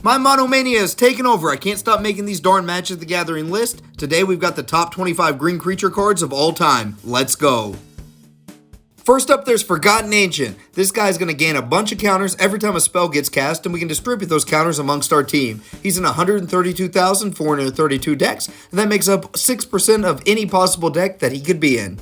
My Monomania is taking over. I can't stop making these darn Magic the Gathering list. Today we've got the top 25 green creature cards of all time. Let's go. First up, there's Forgotten Ancient. This guy's going to gain a bunch of counters every time a spell gets cast, and we can distribute those counters amongst our team. He's in 132,432 decks, and that makes up 6% of any possible deck that he could be in.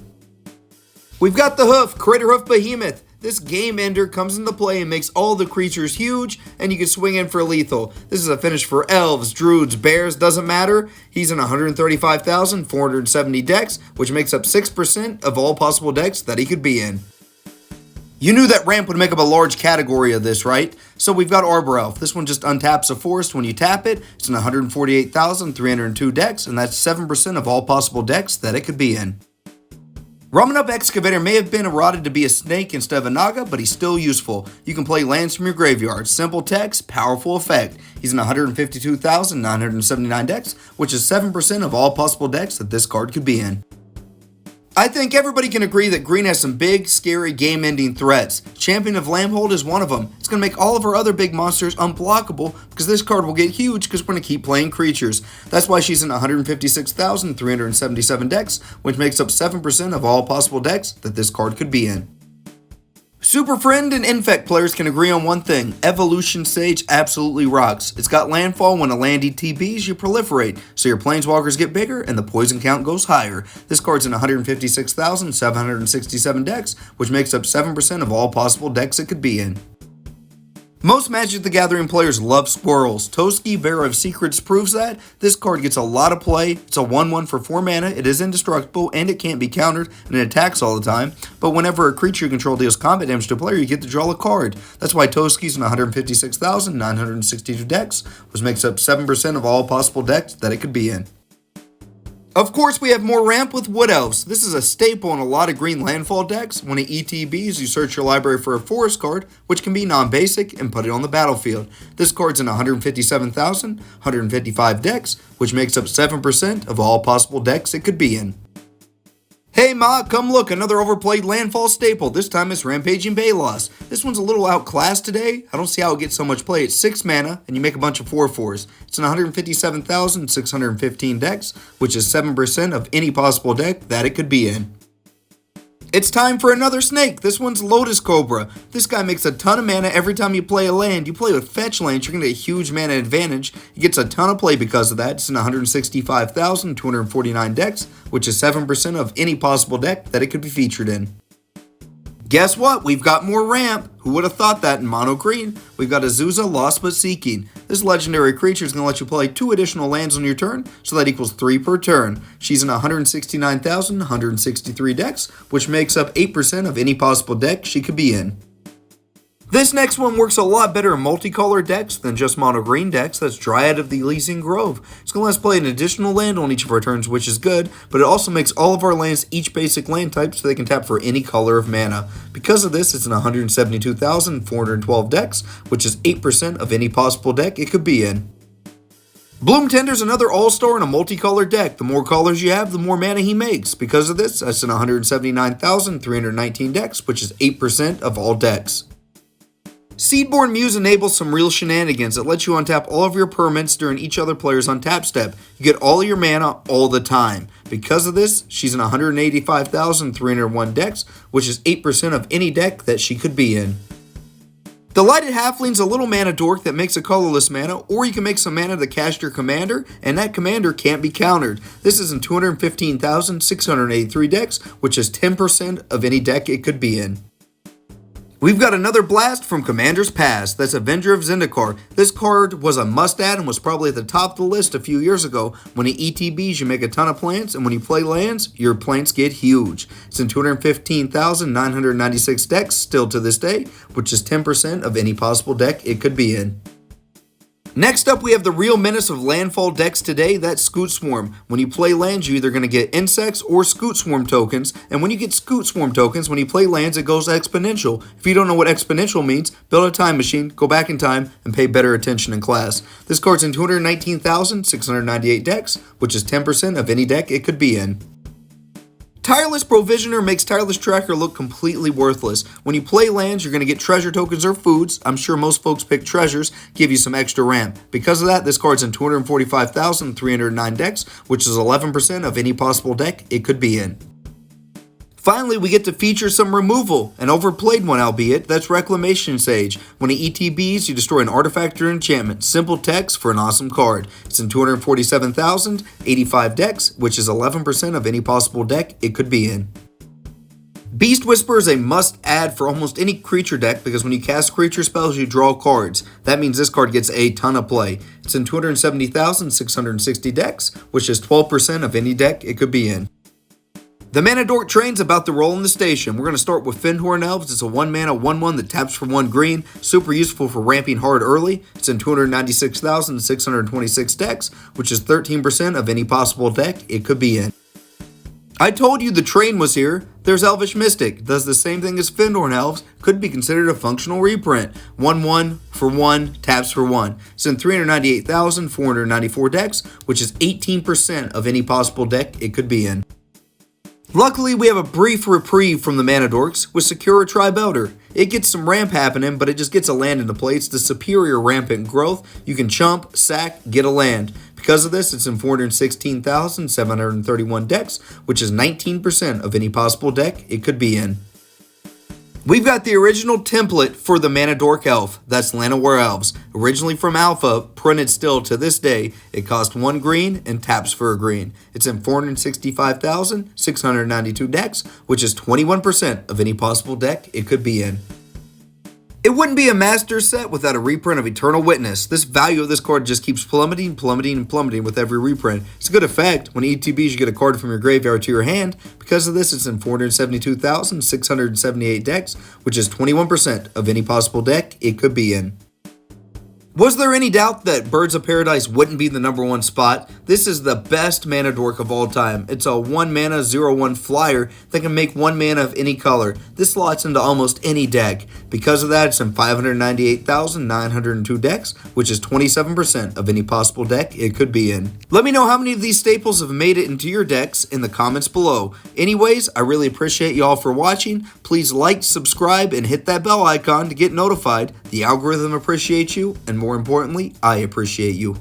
We've got the Hoof, Crater Hoof Behemoth. This game ender comes into play and makes all the creatures huge, and you can swing in for lethal. This is a finish for elves, druids, bears, doesn't matter. He's in 135,470 decks, which makes up 6% of all possible decks that he could be in. You knew that ramp would make up a large category of this, right? So we've got Arbor Elf. This one just untaps a forest when you tap it. It's in 148,302 decks, and that's 7% of all possible decks that it could be in. Rumming Up Excavator may have been eroded to be a snake instead of a naga, but he's still useful. You can play lands from your graveyard. Simple text, powerful effect. He's in 152,979 decks, which is 7% of all possible decks that this card could be in. I think everybody can agree that green has some big, scary, game-ending threats. Champion of Lambhold is one of them. It's going to make all of our other big monsters unblockable because this card will get huge because we're going to keep playing creatures. That's why she's in 156,377 decks, which makes up 7% of all possible decks that this card could be in. Super Friend and Infect players can agree on one thing. Evolution Sage absolutely rocks. It's got landfall. When a land ETBs, you proliferate, so your planeswalkers get bigger and the poison count goes higher. This card's in 156,767 decks, which makes up 7% of all possible decks it could be in. Most Magic the Gathering players love squirrels. Toski, Bearer of Secrets proves that. This card gets a lot of play. It's a 1/1 for 4 mana, it is indestructible, and it can't be countered, and it attacks all the time. But whenever a creature you control deals combat damage to a player, you get to draw a card. That's why Toski's in 156,962 decks, which makes up 7% of all possible decks that it could be in. Of course, we have more ramp with Wood Elves. This is a staple in a lot of green landfall decks. When it ETBs, you search your library for a forest card, which can be non-basic, and put it on the battlefield. This card's in 157,155 decks, which makes up 7% of all possible decks it could be in. Hey Ma, come look, another overplayed landfall staple. This time it's Rampaging Balos. This one's a little outclassed today. I don't see how it gets so much play. It's 6 mana, and you make a bunch of 4/4s. It's in 157,615 decks, which is 7% of any possible deck that it could be in. It's time for another snake. This one's Lotus Cobra. This guy makes a ton of mana every time you play a land. You play with fetch lands, you're going to get a huge mana advantage. He gets a ton of play because of that. It's in 165,249 decks, which is 7% of any possible deck that it could be featured in. Guess what? We've got more ramp. Who would have thought that in mono green? We've got Azusa, Lost But Seeking. This legendary creature is going to let you play 2 additional lands on your turn, so that equals 3 per turn. She's in 169,163 decks, which makes up 8% of any possible deck she could be in. This next one works a lot better in multicolored decks than just mono green decks. That's Dryad of the Elysian Grove. It's going to let us play an additional land on each of our turns, which is good, but it also makes all of our lands each basic land type so they can tap for any color of mana. Because of this, it's in 172,412 decks, which is 8% of any possible deck it could be in. Bloom Tender's another all-star in a multicolored deck. The more colors you have, the more mana he makes. Because of this, that's in 179,319 decks, which is 8% of all decks. Seedborn Muse enables some real shenanigans. It lets you untap all of your permanents during each other player's untap step. You get all of your mana all the time. Because of this, she's in 185,301 decks, which is 8% of any deck that she could be in. The Lighted Halfling's a little mana dork that makes a colorless mana, or you can make some mana to cast your commander, and that commander can't be countered. This is in 215,683 decks, which is 10% of any deck it could be in. We've got another blast from Commander's Past. That's Avenger of Zendikar. This card was a must-add and was probably at the top of the list a few years ago. When it ETBs, you make a ton of plants, and when you play lands, your plants get huge. It's in 215,996 decks still to this day, which is 10% of any possible deck it could be in. Next up, we have the real menace of landfall decks today, that's Scoot Swarm. When you play lands, you're either going to get insects or Scoot Swarm tokens, and when you get Scoot Swarm tokens, when you play lands, it goes exponential. If you don't know what exponential means, build a time machine, go back in time, and pay better attention in class. This card's in 219,698 decks, which is 10% of any deck it could be in. Tireless Provisioner makes Tireless Tracker look completely worthless. When you play lands, you're going to get treasure tokens or foods. I'm sure most folks pick treasures, give you some extra ramp. Because of that, this card's in 245,309 decks, which is 11% of any possible deck it could be in. Finally, we get to feature some removal, an overplayed one albeit, that's Reclamation Sage. When it ETBs, you destroy an artifact or enchantment. Simple text for an awesome card. It's in 247,085 decks, which is 11% of any possible deck it could be in. Beast Whisper is a must-add for almost any creature deck because when you cast creature spells, you draw cards. That means this card gets a ton of play. It's in 270,660 decks, which is 12% of any deck it could be in. The Mana Dork train's about to roll in the station. We're going to start with Fyndhorn Elves. It's a 1-mana 1/1 that taps for 1 green. Super useful for ramping hard early. It's in 296,626 decks, which is 13% of any possible deck it could be in. I told you the train was here. There's Elvish Mystic. Does the same thing as Fyndhorn Elves. Could be considered a functional reprint. 1/1 for 1, taps for 1. It's in 398,494 decks, which is 18% of any possible deck it could be in. Luckily, we have a brief reprieve from the Mana Dorks with Secure Tribe Elder. It gets some ramp happening, but it just gets a land into play. It's the superior rampant growth. You can chump, sack, get a land. Because of this, it's in 416,731 decks, which is 19% of any possible deck it could be in. We've got the original template for the Mana Dork Elf, that's Llanowar Elves. Originally from Alpha, printed still to this day, it cost 1 green and taps for a green. It's in 465,692 decks, which is 21% of any possible deck it could be in. It wouldn't be a master set without a reprint of Eternal Witness. This value of this card just keeps plummeting with every reprint. It's a good effect. When ETBs, you get a card from your graveyard to your hand. Because of this, it's in 472,678 decks, which is 21% of any possible deck it could be in. Was there any doubt that Birds of Paradise wouldn't be the #1 spot? This is the best Mana Dork of all time. It's a 1-mana 0/1 flyer that can make 1 mana of any color. This slots into almost any deck. Because of that, it's in 598,902 decks, which is 27% of any possible deck it could be in. Let me know how many of these staples have made it into your decks in the comments below. Anyways, I really appreciate y'all for watching. Please like, subscribe, and hit that bell icon to get notified. The algorithm appreciates you, and more importantly, I appreciate you.